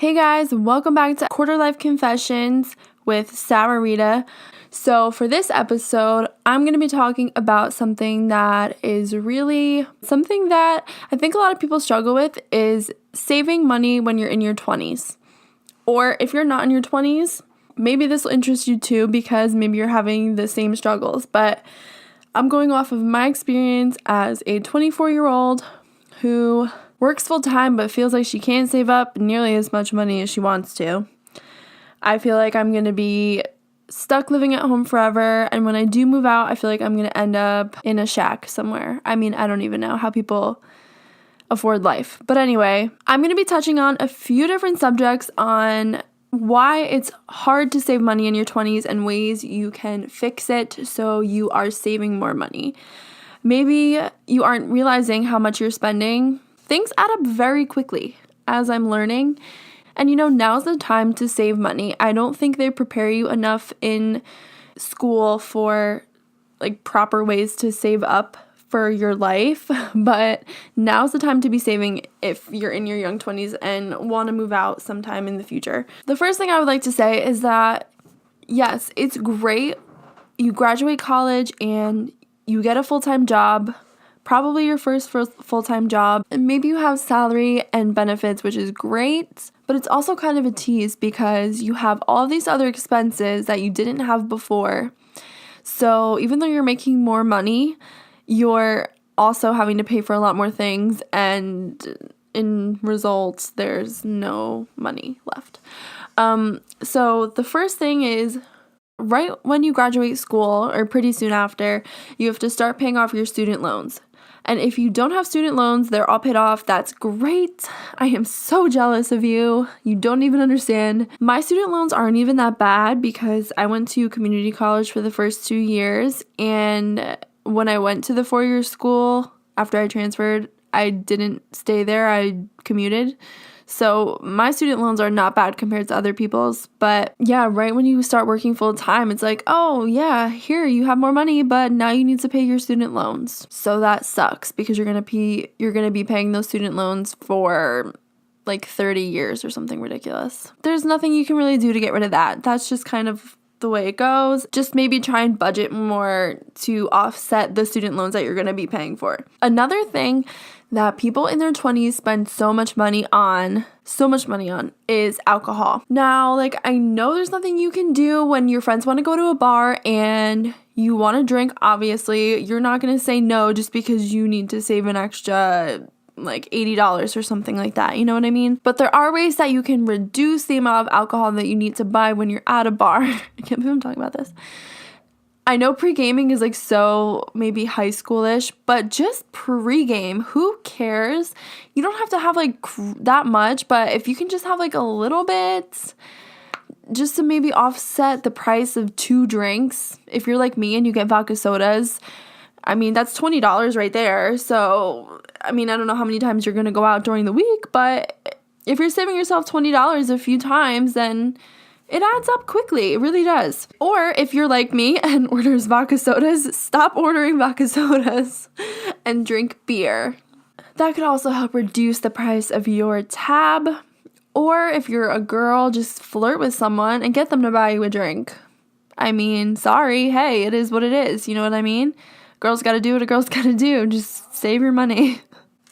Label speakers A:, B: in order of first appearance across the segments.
A: Hey guys, welcome back to Quarter Life Confessions with Rita. So for this episode, I'm going to be talking about something that is really something that I think a lot of people struggle with is saving money when you're in your 20s. Or if you're not in your 20s, maybe this will interest you too because maybe you're having the same struggles. But I'm going off of my experience as a 24-year-old who works full-time but feels like she can't save up nearly as much money as she wants to. I feel like I'm going to be stuck living at home forever, and when I do move out, I feel like I'm going to end up in a shack somewhere. I mean, I don't even know how people afford life. But anyway, I'm going to be touching on a few different subjects on why it's hard to save money in your 20s and ways you can fix it so you are saving more money. Maybe you aren't realizing how much you're spending. Things add up very quickly, as I'm learning. And now's the time to save money. I don't think they prepare you enough in school for proper ways to save up for your life. But now's the time to be saving if you're in your young 20s and want to move out sometime in the future. The first thing I would like to say is that, yes, it's great. You graduate college and you get a full-time job, probably your first full-time job, and maybe you have salary and benefits, which is great, but it's also kind of a tease because you have all these other expenses that you didn't have before. So even though you're making more money, you're also having to pay for a lot more things, and in results, there's no money left. So the first thing is, right when you graduate school, or pretty soon after, you have to start paying off your student loans. And if you don't have student loans, they're all paid off. That's great. I am so jealous of you. You don't even understand. My student loans aren't even that bad because I went to community college for the first 2 years. And when I went to the 4-year school, after I transferred, I didn't stay there. I commuted. So my student loans are not bad compared to other people's. But yeah, right when you start working full time, it's like, oh yeah, here you have more money, but now you need to pay your student loans. So that sucks because you're gonna be paying those student loans for 30 years or something ridiculous. There's nothing you can really do to get rid of that. That's just kind of the way it goes. Just maybe try and budget more to offset the student loans that you're going to be paying for. Another thing that people in their 20s spend so much money on is alcohol. Now, I know there's nothing you can do when your friends want to go to a bar and you want to drink. Obviously, you're not going to say no just because you need to save an extra $80 or something like that, you know what I mean? But there are ways that you can reduce the amount of alcohol that you need to buy when you're at a bar. I can't believe I'm talking about this. I know pre-gaming is so maybe high schoolish, but just pre-game, who cares? You don't have to have that much, but if you can just have a little bit, just to maybe offset the price of 2 drinks. If you're like me and you get vodka sodas, I mean, that's $20 right there. So, I mean, I don't know how many times you're going to go out during the week, but if you're saving yourself $20 a few times, then it adds up quickly. It really does. Or if you're like me and orders vodka sodas, stop ordering vodka sodas and drink beer. That could also help reduce the price of your tab. Or if you're a girl, just flirt with someone and get them to buy you a drink. I mean, sorry. Hey, it is what it is. You know what I mean? Girls gotta do what a girl's gotta do. Just save your money.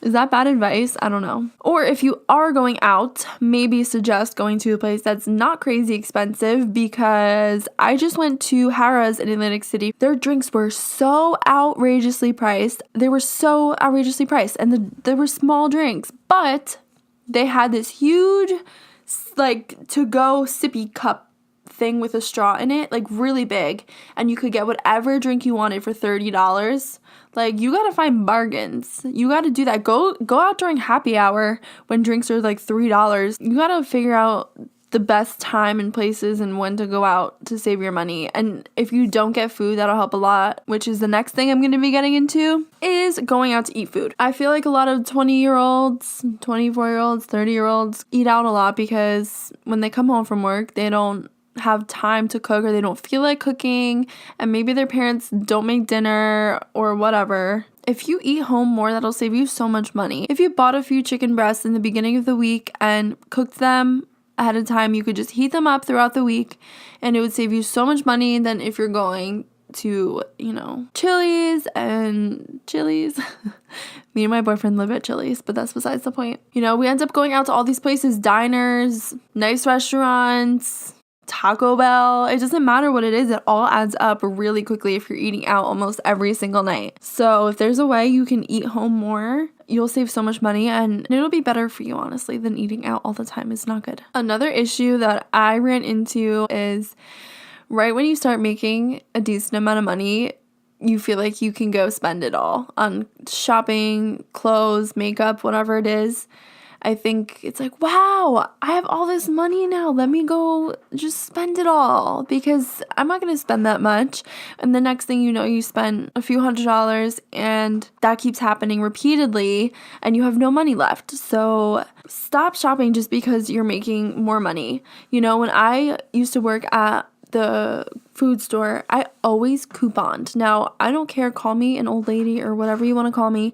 A: Is that bad advice? I don't know. Or if you are going out, maybe suggest going to a place that's not crazy expensive, because I just went to Harrah's in Atlantic City. Their drinks were so outrageously priced. And they were small drinks, but they had this huge, to-go sippy cup thing with a straw in it, really big, and you could get whatever drink you wanted for $30. You gotta find bargains. You gotta do that. Go out during happy hour when drinks are $3. You gotta figure out the best time and places and when to go out to save your money. And if you don't get food, that'll help a lot, which is the next thing I'm going to be getting into, is going out to eat food. I feel like a lot of 20-year-olds, 24-year-olds, 30-year-olds eat out a lot because when they come home from work, they don't have time to cook, or they don't feel like cooking, and maybe their parents don't make dinner or whatever. If you eat home more, that'll save you so much money. If you bought a few chicken breasts in the beginning of the week and cooked them ahead of time. You could just heat them up throughout the week, and it would save you so much money than if you're going to, Chili's. Me and my boyfriend live at Chili's, but that's besides the point. We end up going out to all these places, diners, nice restaurants, Taco Bell. It doesn't matter what it is. It all adds up really quickly if you're eating out almost every single night. So if there's a way you can eat home more, you'll save so much money, and it'll be better for you, honestly, than eating out all the time. It's not good. Another issue that I ran into is right when you start making a decent amount of money, you feel like you can go spend it all on shopping, clothes, makeup, whatever it is. I think it's like, wow, I have all this money now. Let me go just spend it all, because I'm not going to spend that much. And the next thing you know, you spend a few $100s, and that keeps happening repeatedly, and you have no money left. So stop shopping just because you're making more money. When I used to work at the food store, I always couponed. Now, I don't care. Call me an old lady or whatever you want to call me.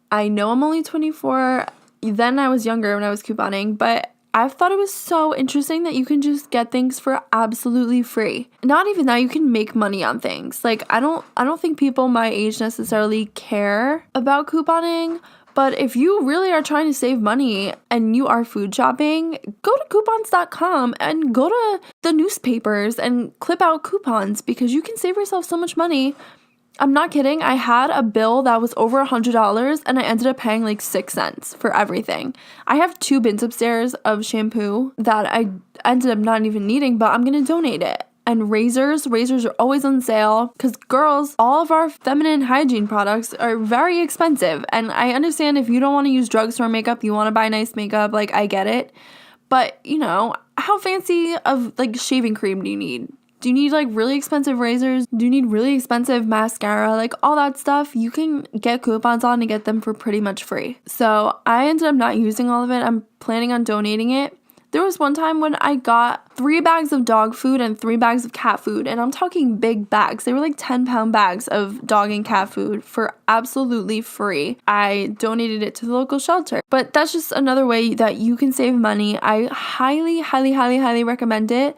A: I know I'm only 24. Then I was younger when I was couponing, but I thought it was so interesting that you can just get things for absolutely free. Not even that, you can make money on things. Like, I don't think people my age necessarily care about couponing, but if you really are trying to save money and you are food shopping, go to coupons.com and go to the newspapers and clip out coupons, because you can save yourself so much money. I'm not kidding. I had a bill that was over $100, and I ended up paying like 6 cents for everything. I have 2 bins upstairs of shampoo that I ended up not even needing, but I'm going to donate it. And razors are always on sale, because girls, all of our feminine hygiene products are very expensive. And I understand if you don't want to use drugstore makeup, you want to buy nice makeup, like, I get it. But, how fancy of like shaving cream do you need? Do you need like really expensive razors? Do you need really expensive mascara? Like all that stuff, you can get coupons on and get them for pretty much free. So I ended up not using all of it. I'm planning on donating it. There was one time when I got 3 bags of dog food and 3 bags of cat food, and I'm talking big bags. They were like 10-pound bags of dog and cat food for absolutely free. I donated it to the local shelter. But that's just another way that you can save money. I highly, highly, highly, highly recommend it.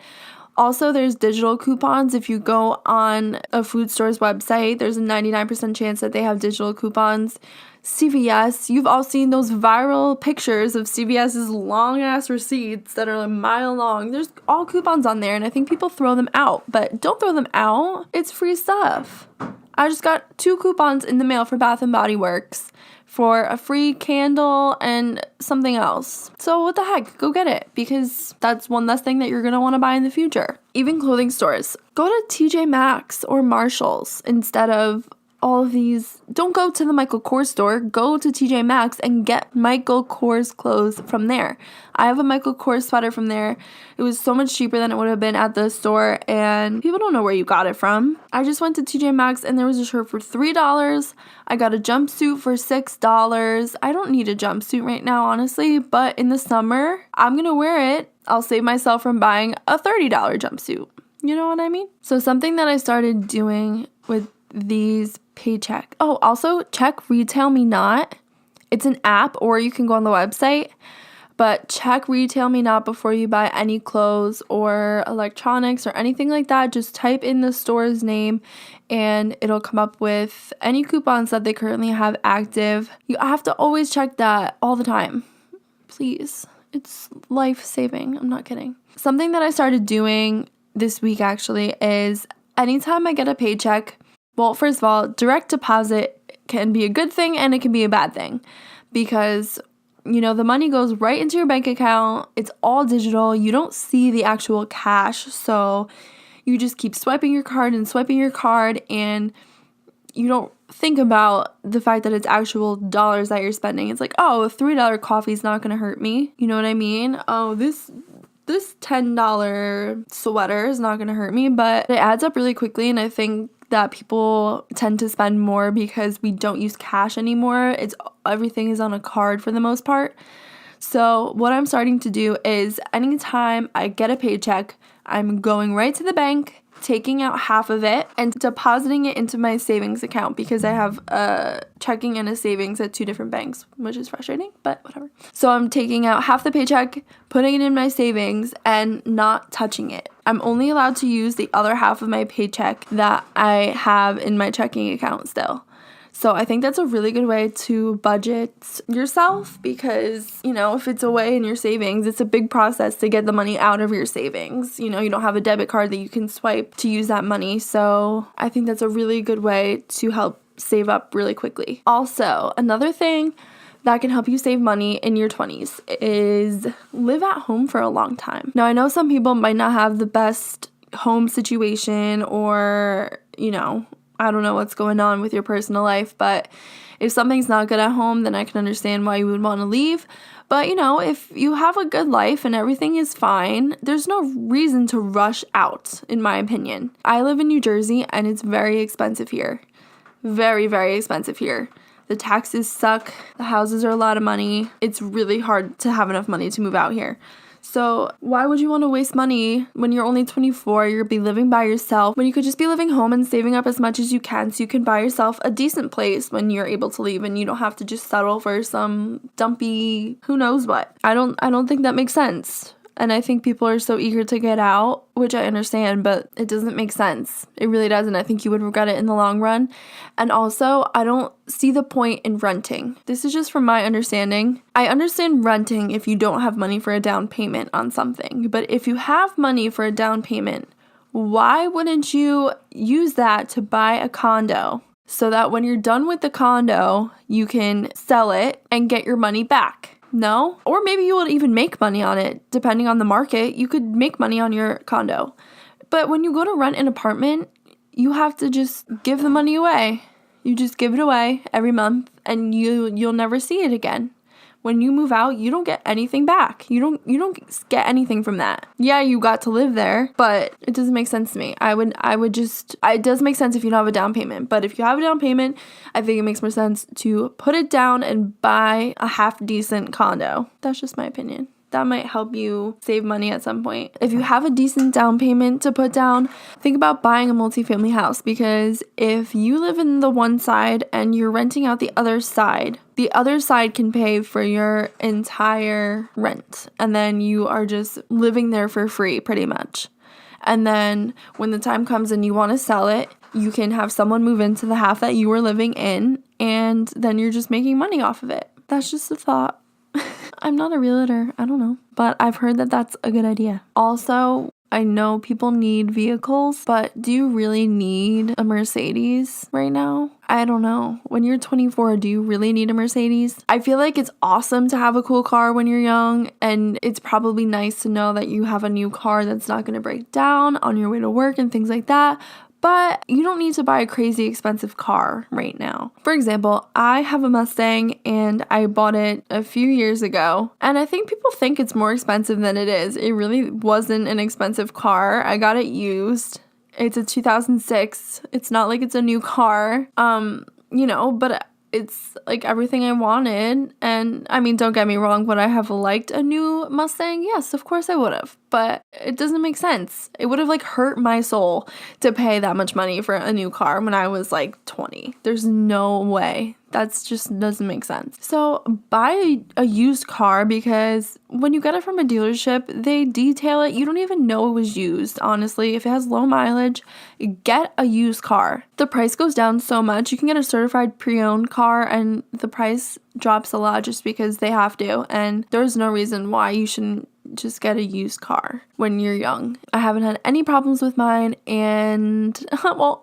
A: Also, there's digital coupons. If you go on a food store's website, there's a 99% chance that they have digital coupons. CVS, you've all seen those viral pictures of CVS's long-ass receipts that are a mile long. There's all coupons on there, and I think people throw them out. But don't throw them out. It's free stuff. I just got 2 coupons in the mail for Bath & Body Works for a free candle and something else. So what the heck? Go get it, because that's one less thing that you're going to want to buy in the future. Even clothing stores. Go to TJ Maxx or Marshall's instead of all of these. Don't go to the Michael Kors store. Go to TJ Maxx and get Michael Kors clothes from there. I have a Michael Kors sweater from there. It was so much cheaper than it would have been at the store, and people don't know where you got it from. I just went to TJ Maxx and there was a shirt for $3. I got a jumpsuit for $6. I don't need a jumpsuit right now, honestly, but in the summer, I'm gonna wear it. I'll save myself from buying a $30 jumpsuit. You know what I mean? So something that I started doing with these paycheck. Oh, also check Retail Me Not. It's an app, or you can go on the website, but check Retail Me Not before you buy any clothes or electronics or anything like that. Just type in the store's name and it'll come up with any coupons that they currently have active. You have to always check that all the time. Please. It's life-saving. I'm not kidding. Something that I started doing this week actually is anytime I get a paycheck, well, first of all, direct deposit can be a good thing and it can be a bad thing, because, the money goes right into your bank account. It's all digital. You don't see the actual cash. So you just keep swiping your card, and you don't think about the fact that it's actual dollars that you're spending. It's like, oh, a $3 coffee is not going to hurt me. You know what I mean? Oh, this $10 sweater is not going to hurt me, but it adds up really quickly, and I think that people tend to spend more because we don't use cash anymore. Everything is on a card for the most part. So what I'm starting to do is anytime I get a paycheck, I'm going right to the bank taking out half of it and depositing it into my savings account because I have a checking and a savings at 2 different banks, which is frustrating, but whatever. So I'm taking out half the paycheck, putting it in my savings, and not touching it. I'm only allowed to use the other half of my paycheck that I have in my checking account still. So I think that's a really good way to budget yourself because, if it's away in your savings, it's a big process to get the money out of your savings. You don't have a debit card that you can swipe to use that money. So I think that's a really good way to help save up really quickly. Also, another thing that can help you save money in your 20s is live at home for a long time. Now, I know some people might not have the best home situation or, I don't know what's going on with your personal life, but if something's not good at home, then I can understand why you would want to leave. But, if you have a good life and everything is fine, there's no reason to rush out, in my opinion. I live in New Jersey and it's very expensive here. Very, very expensive here. The taxes suck. The houses are a lot of money. It's really hard to have enough money to move out here. So why would you want to waste money when you're only 24, you'll be living by yourself, when you could just be living home and saving up as much as you can so you can buy yourself a decent place when you're able to leave and you don't have to just settle for some dumpy who knows what. I don't think that makes sense. And I think people are so eager to get out, which I understand, but it doesn't make sense. It really doesn't. I think you would regret it in the long run. And also, I don't see the point in renting. This is just from my understanding. I understand renting if you don't have money for a down payment on something. But if you have money for a down payment, why wouldn't you use that to buy a condo so that when you're done with the condo, you can sell it and get your money back? No? Or maybe you will even make money on it. Depending on the market, you could make money on your condo. But when you go to rent an apartment, you have to just give the money away. You just give it away every month and you'll never see it again. When you move out, you don't get anything back. You don't get anything from that. Yeah, you got to live there, but it doesn't make sense to me. It does make sense if you don't have a down payment, but if you have a down payment, I think it makes more sense to put it down and buy a half decent condo. That's just my opinion. That might help you save money at some point. If you have a decent down payment to put down, think about buying a multifamily house because if you live in the one side and you're renting out the other side can pay for your entire rent. And then you are just living there for free pretty much. And then when the time comes and you want to sell it, you can have someone move into the half that you were living in and then you're just making money off of it. That's just a thought. I'm not a realtor, I don't know, but I've heard that that's a good idea. Also, I know people need vehicles, but do you really need a Mercedes right now? I don't know. When you're 24, do you really need a Mercedes? I feel like it's awesome to have a cool car when you're young, and it's probably nice to know that you have a new car that's not going to break down on your way to work and things like that. But you don't need to buy a crazy expensive car right now. For example, I have a Mustang and I bought it a few years ago. And I think people think it's more expensive than it is. It really wasn't an expensive car. I got it used. It's a 2006. It's not like it's a new car. But it's like everything I wanted. And I mean, don't get me wrong, would I have liked a new Mustang? Yes, of course I would have. But it doesn't make sense. It would have hurt my soul to pay that much money for a new car when I was 20. There's no way. That's just doesn't make sense. So buy a used car because when you get it from a dealership, they detail it. You don't even know it was used, honestly. If it has low mileage, get a used car. The price goes down so much. You can get a certified pre-owned car and the price drops a lot just because they have to. And there's no reason why you shouldn't just get a used car when you're young. I haven't had any problems with mine and,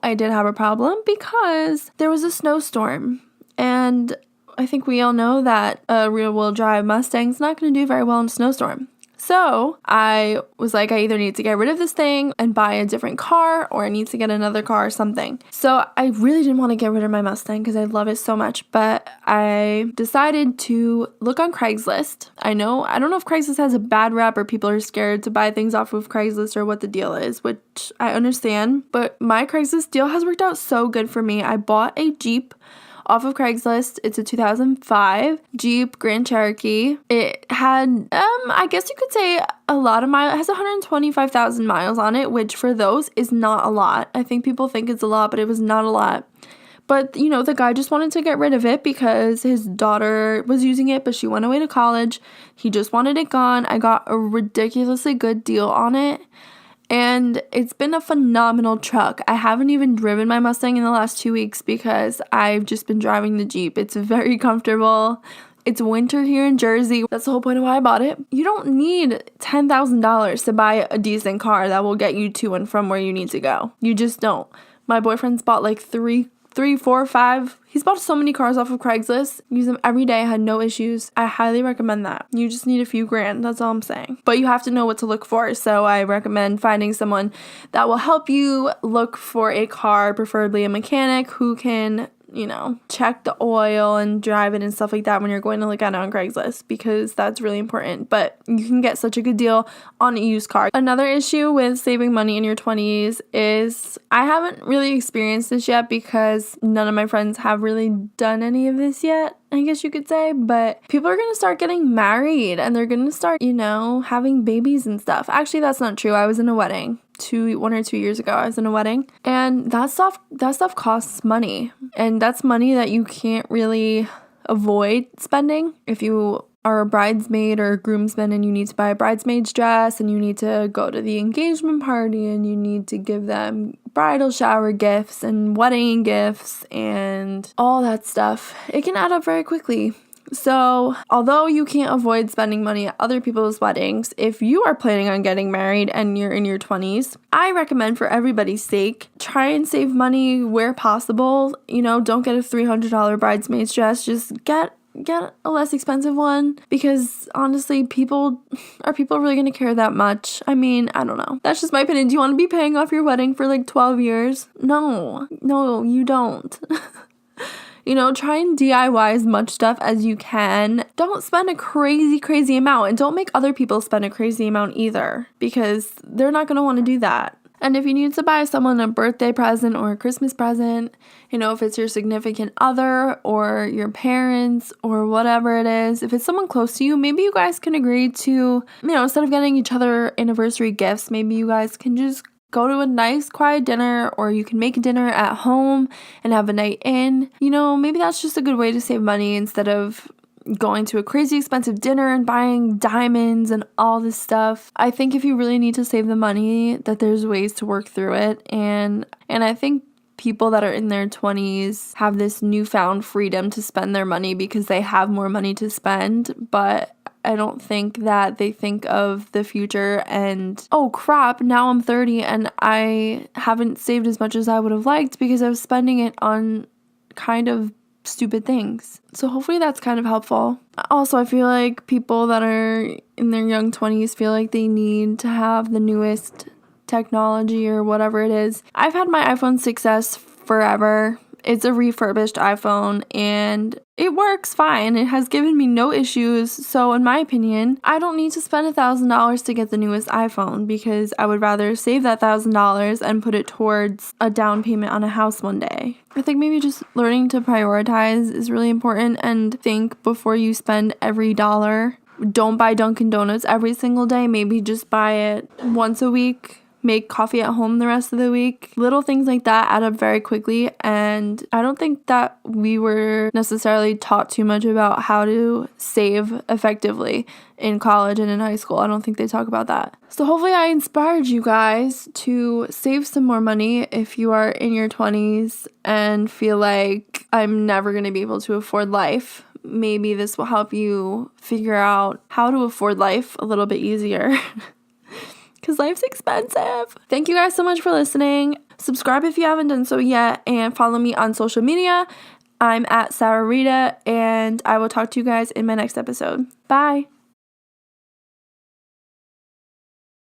A: I did have a problem because there was a snowstorm. And I think we all know that a rear-wheel drive Mustang's not going to do very well in a snowstorm. So I was like, I either need to get rid of this thing and buy a different car or I need to get another car or something. So I really didn't want to get rid of my Mustang because I love it so much, but I decided to look on Craigslist. I don't know if Craigslist has a bad rep or people are scared to buy things off of Craigslist or what the deal is, which I understand, but my Craigslist deal has worked out so good for me. I bought a Jeep off of Craigslist. It's a 2005 Jeep Grand Cherokee. It had, I guess you could say a lot of miles. It has 125,000 miles on it, which for those is not a lot. I think people think it's a lot, but it was not a lot. But, you know, the guy just wanted to get rid of it because his daughter was using it, but she went away to college. He just wanted it gone. I got a ridiculously good deal on it. And it's been a phenomenal truck. I haven't even driven my Mustang in the last 2 weeks because I've just been driving the Jeep. It's very comfortable. It's winter here in Jersey. That's the whole point of why I bought it. You don't need $10,000 to buy a decent car that will get you to and from where you need to go. You just don't. My boyfriend's bought like three, four, five. He's bought so many cars off of Craigslist. Use them every day. I had no issues. I highly recommend that. You just need a few grand. That's all I'm saying. But you have to know what to look for. So I recommend finding someone that will help you look for a car, preferably a mechanic who can, you know, check the oil and drive it and stuff like that when you're going to look at it on Craigslist, because that's really important. But you can get such a good deal on a used car. Another issue with saving money in your 20s is I haven't really experienced this yet because none of my friends have really done any of this yet, I guess you could say, but people are going to start getting married and they're going to start, you know, having babies and stuff. Actually, that's not true. I was in a wedding 1 or 2 years ago. I was in a wedding, and that stuff costs money, and that's money that you can't really avoid spending. If you are a bridesmaid or a groomsman and you need to buy a bridesmaid's dress and you need to go to the engagement party and you need to give them bridal shower gifts and wedding gifts and all that stuff, it can add up very quickly. So, although you can't avoid spending money at other people's weddings, if you are planning on getting married and you're in your 20s, I recommend, for everybody's sake, try and save money where possible. You know, don't get a $300 bridesmaid's dress. Just get a less expensive one, because honestly, are people really going to care that much? I mean, I don't know. That's just my opinion. Do you want to be paying off your wedding for like 12 years? No, you don't. You know, try and DIY as much stuff as you can. Don't spend a crazy amount, and don't make other people spend a crazy amount either, because they're not going to want to do that. And if you need to buy someone a birthday present or a Christmas present, you know, if it's your significant other or your parents or whatever it is, if it's someone close to you, maybe you guys can agree to, you know, instead of getting each other anniversary gifts, maybe you guys can just go to a nice quiet dinner, or you can make a dinner at home and have a night in. You know, maybe that's just a good way to save money instead of going to a crazy expensive dinner and buying diamonds and all this stuff. I think if you really need to save the money, that there's ways to work through it. And I think people that are in their 20s have this newfound freedom to spend their money because they have more money to spend, but I don't think that they think of the future and, oh crap, now I'm 30 and I haven't saved as much as I would have liked because I was spending it on kind of stupid things. So hopefully that's kind of helpful. Also, I feel like people that are in their young 20s feel like they need to have the newest technology or whatever it is. I've had my iPhone 6s forever. It's a refurbished iPhone and it works fine. It has given me no issues. So in my opinion, I don't need to spend $1,000 to get the newest iPhone, because I would rather save that $1,000 and put it towards a down payment on a house one day. I think maybe just learning to prioritize is really important, and think before you spend every dollar. Don't buy Dunkin' Donuts every single day. Maybe just buy it once a week. Make coffee at home the rest of the week. Little things like that add up very quickly, and I don't think that we were necessarily taught too much about how to save effectively in college and in high school. I don't think they talk about that. So hopefully I inspired you guys to save some more money if you are in your 20s and feel like I'm never going to be able to afford life. Maybe this will help you figure out how to afford life a little bit easier. Because life's expensive. Thank you guys so much for listening. Subscribe if you haven't done so yet, and follow me on social media. I'm at Rita, and I will talk to you guys in my next episode. Bye.